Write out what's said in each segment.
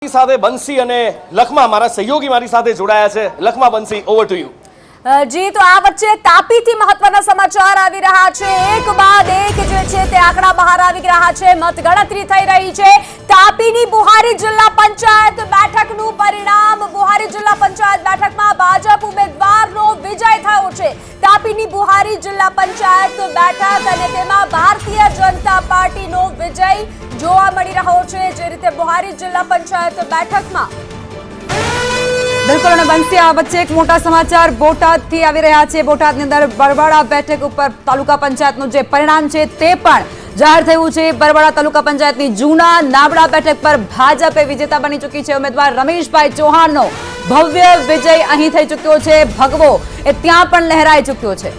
મારી સાથે બંસી અને લખમા મારા સહયોગી મારી સાથે જોડાયા છે। લખમા, બંસી, ઓવર ટુ યુ। જી, તો આ વચ્ચે તાપીથી મહત્વના સમાચાર આવી રહ્યા છે। એક બાદ એક જે છે તે આંકડા બહાર આવી રહ્યા છે। મતગણતરી થઈ રહી છે। તાપીની બુહારી જિલ્લા પંચાયત બેઠકનું પરિણામ। બુહારી જિલ્લા પંચાયત બેઠકમાં ભાજપ ઉમેદવારનો વિજય થયો છે। તાપીની બુહારી જિલ્લા પંચાયત બેઠક અને તેમાં ભારતીય જનતા પાર્ટીનો વિજય જોવા મળી રહ્યો છે। જે રીતે બુહારી જિલ્લા પંચાયત બેઠકમાં બિલકુલ બંસી, આ વચ્ચે એક મોટા સમાચાર બોટાદથી આવી રહ્યા છે। બોટાદની અંદર બરવાડા બેઠક ઉપર તાલુકા પંચાયતનું જે પરિણામ છે તે પણ જાહેર થયું છે। બરવાડા તાલુકા પંચાયતની જૂના નાબડા બેઠક પર ભાજપે વિજેતા બની ચૂકી છે। ઉમેદવાર રમેશભાઈ ચૌહાણનો ભવ્ય વિજય અહીં થઈ ચૂક્યો છે। ભગવો એ ત્યાં પણ લહેરાઈ ચૂક્યો છે।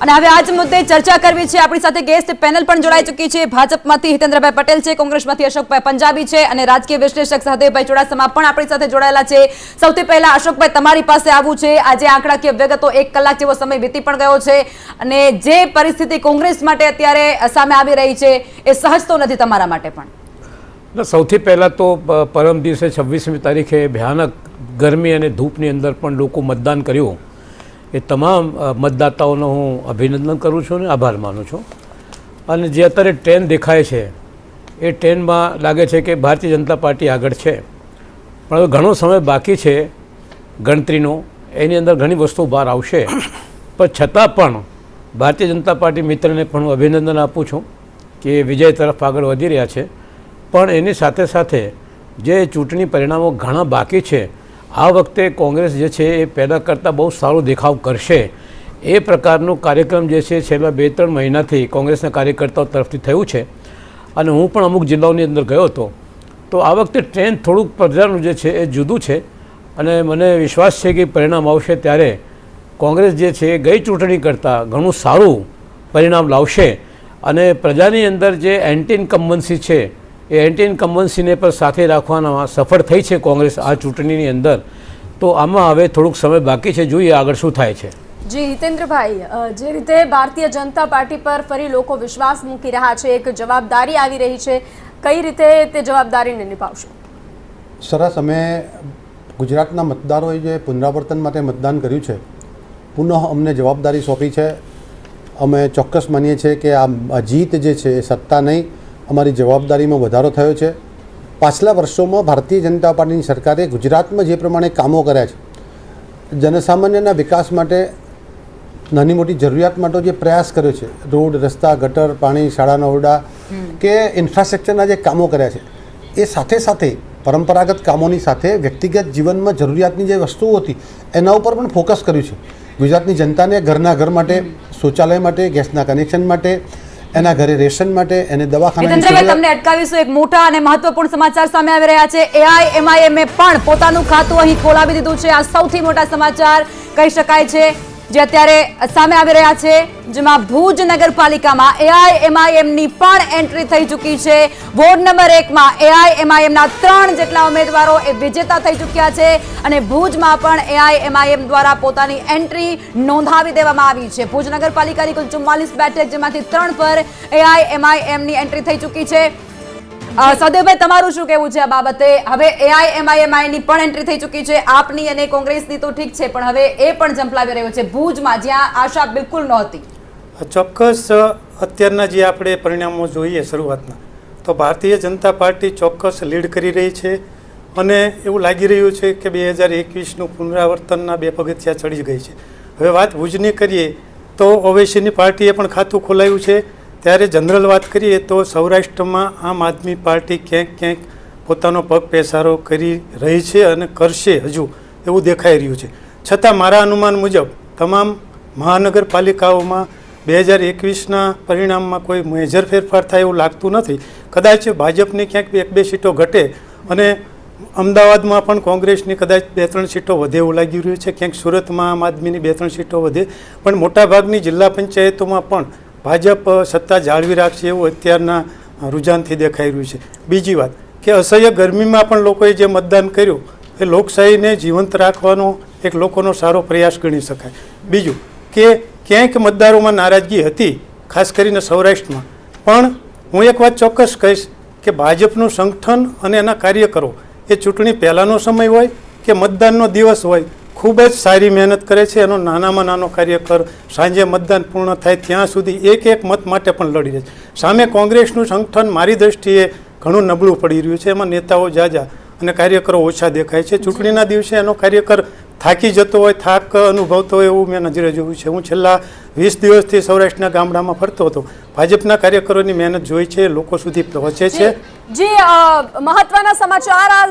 અને હવે આજ મુદ્દે ચર્ચા કરવી છે। આપણી સાથે ગેસ્ટ પેનલ પણ જોડાઈ ચૂકી છે। ભાજપમાંથી હિતેન્દ્રભાઈ પટેલ છે, કોંગ્રેસમાંથી અશોકભાઈ પંજાબી છે અને રાજકીય વિશ્લેષક સહદેવભાઈ ચુડાસમા પણ આપણી સાથે જોડાયેલા છે। સૌથી પહેલા અશોકભાઈ, તમારી પાસે આવવું છે। આજે આંકડાકીય વિગતો 1 કલાક જેવો સમય વીતી પણ ગયો છે અને જે પરિસ્થિતિ કોંગ્રેસ માટે અત્યારે સામે આવી રહી છે એ સહજ તો નથી તમારા માટે પણ। સૌથી પહેલાં તો પરમ દિવસે 26મી તારીખે ભયાનક ગરમી અને ધૂપની અંદર પણ લોકો મતદાન કર્યું એ તમામ મતદાતાઓનો હું અભિનંદન કરું છું અને આભાર માનું છું। અને જે અત્યારે ટ્રેન દેખાય છે એ ટ્રેનમાં લાગે છે કે ભારતીય જનતા પાર્ટી આગળ છે, પણ હવે ઘણો સમય બાકી છે ગણતરીનો। એની અંદર ઘણી વસ્તુઓ બહાર આવશે, પણ છતાં પણ ભારતીય જનતા પાર્ટી મિત્રને પણ હું અભિનંદન આપું છું કે વિજય તરફ આગળ વધી રહ્યા છે। પણ એની સાથે સાથે જે ચૂંટણી પરિણામો ઘણા બાકી છે, આ વખતે કોંગ્રેસ જે છે એ પહેલાં કરતાં બહુ સારો દેખાવ કરશે એ પ્રકારનો કાર્યક્રમ જે છે છેલ્લા 2-3 મહિનાથી કોંગ્રેસના કાર્યકર્તાઓ તરફથી થયું છે। અને હું પણ અમુક જિલ્લાઓની અંદર ગયો હતો, તો આ વખતે ટ્રેન્ડ થોડુંક પ્રજાનું જે છે એ જુદું છે અને મને વિશ્વાસ છે કે પરિણામ આવશે ત્યારે કોંગ્રેસ જે છે એ ગઈ ચૂંટણી કરતાં ઘણું સારું પરિણામ લાવશે અને પ્રજાની અંદર જે એન્ટી ઇન્કમ્બન્સી છે એ એન્ટી ઇન્કમ્બન્સીને પર સાથે રાખવામાં સફળ થઈ છે કોંગ્રેસ આ ચૂંટણીની અંદર। તો આમાં હવે થોડુંક સમય બાકી છે, જોઈએ આગળ શું થાય છે। જી હિતેન્દ્રભાઈ, જે રીતે ભારતીય જનતા પાર્ટી પર ફરી લોકો વિશ્વાસ મૂકી રહ્યા છે, એક જવાબદારી આવી રહી છે, કઈ રીતે તે જવાબદારીને નિભાવશો? સરસ, અમે ગુજરાતના મતદારોએ જે પુનરાવર્તન માટે મતદાન કર્યું છે, પુનઃ અમને જવાબદારી સોંપી છે। અમે ચોક્કસ માનીએ છીએ કે આ જીત જે છે એ સત્તા નહીં, અમારી જવાબદારીમાં વધારો થયો છે। પાછલા વર્ષોમાં ભારતીય જનતા પાર્ટીની સરકારે ગુજરાતમાં જે પ્રમાણે કામો કર્યા છે, જનસામાન્યના વિકાસ માટે, નાની મોટી જરૂરિયાત માટે જે પ્રયાસ કર્યો છે, રોડ, રસ્તા, ગટર, પાણી, શાળાના ઓરડા કે ઇન્ફ્રાસ્ટ્રક્ચરના જે કામો કર્યા છે, એ સાથે સાથે પરંપરાગત કામોની સાથે વ્યક્તિગત જીવનમાં જરૂરિયાતની જે વસ્તુઓ હતી એના ઉપર પણ ફોકસ કર્યું છે। ગુજરાતની જનતાને ઘરના ઘર માટે, શૌચાલય માટે, ગેસના કનેક્શન માટે, એના ઘરે રેશન માટે, એને દવાખાના। તમને અટકાવીશું, એક મોટા અને મહત્વપૂર્ણ સમાચાર સામે આવી રહ્યા છે। AIMIM પણ પોતાનું ખાતું અહીં ખોલાવી દીધું છે। આ સૌથી મોટા સમાચાર કહી શકાય છે જે અત્યારે સામે આવી રહ્યા છે, જેમાં ભુજ નગરપાલિકામાં AIMIM ની પણ એન્ટ્રી થઈ ચૂકી છે। વોર્ડ નંબર 1 માં AIMIM ના 3 જેટલા ઉમેદવારો એ વિજેતા થઈ ચૂક્યા છે અને ભુજમાં પણ AIMIM દ્વારા પોતાની એન્ટ્રી નોંધાવી દેવામાં આવી છે। ભુજ નગરપાલિકાની કુલ 44 બેઠક, જેમાંથી 3 પર AIMIM ની એન્ટ્રી થઈ ચૂકી છે। સહદેવભાઈ, તમારું શું કહેવું છે આ બાબતે? હવે AIMIM ની પણ એન્ટ્રી થઈ ચૂકી છે, આપની અને કોંગ્રેસની તો ઠીક છે, પણ હવે એ પણ ઝંપલાવી રહ્યો છે ભુજમાં, જ્યાં આશા બિલકુલ નહોતી। ચોક્કસ અત્યારના જે આપણે પરિણામો જોઈએ શરૂઆતના, તો ભારતીય જનતા પાર્ટી ચોક્કસ લીડ કરી રહી છે અને એવું લાગી રહ્યું છે કે 2021નું પુનરાવર્તનના 2 પગથિયા ચડી ગઈ છે। હવે વાત ભુજની કરીએ તો ઓવેસીની પાર્ટીએ પણ ખાતું ખોલાવ્યું છે। ત્યારે જનરલ વાત કરીએ તો સૌરાષ્ટ્રમાં આમ આદમી પાર્ટી ક્યાંક ક્યાંક પોતાનો પગ પેસારો કરી રહી છે અને કરશે હજુ એવું દેખાઈ રહ્યું છે। છતાં મારા અનુમાન મુજબ તમામ મહાનગરપાલિકાઓમાં 2021ના પરિણામમાં કોઈ મેજર ફેરફાર થાય એવું લાગતું નથી। કદાચ ભાજપની ક્યાંક 1-2 સીટો ઘટે અને અમદાવાદમાં પણ કોંગ્રેસની કદાચ 2-3 સીટો વધે એવું લાગી રહ્યું છે, ક્યાંક સુરતમાં આમ આદમીની 2-3 સીટો વધે, પણ મોટાભાગની જિલ્લા પંચાયતોમાં પણ ભાજપ સત્તા જાળવી રાખશે એવું અત્યારના રુઝાનથી દેખાઈ રહ્યું છે। બીજી વાત કે અસહ્ય ગરમીમાં પણ લોકોએ જે મતદાન કર્યું એ લોકશાહીને જીવંત રાખવાનો એક લોકોનો સારો પ્રયાસ ગણી શકાય। બીજું કે ક્યાંક મતદારોમાં નારાજગી હતી, ખાસ કરીને સૌરાષ્ટ્રમાં, પણ હું એક વાત ચોક્કસ કહીશ કે ભાજપનું સંગઠન અને એના કાર્યકરો એ ચૂંટણી પહેલાંનો સમય હોય કે મતદાનનો દિવસ હોય ખૂબ જ સારી મહેનત કરે છે. એનો નાનામાં નાનો કાર્યકર સાંજે મતદાન પૂર્ણ થાય ત્યાં સુધી એક એક મત માટે પણ લડી રહે છે. સામે કોંગ્રેસનું સંગઠન મારી દ્રષ્ટિએ ઘણું નબળું પડી રહ્યું છે. એમાં નેતાઓ જાજા અને કાર્યકરો ઓછા દેખાય છે. ચૂંટણીના દિવસે એનો કાર્યકર થાકી જતો હોય, થાક અનુભવતો હોય એવું મેં નજરે જોયું છે. હું છેલ્લા 20 દિવસથી સૌરાષ્ટ્રના ગામડામાં ફરતો હતો. ભાજપના કાર્યકરોની મહેનત જોઈ છે, લોકો સુધી પહોંચે છે. જી મહત્વના સમાચાર આ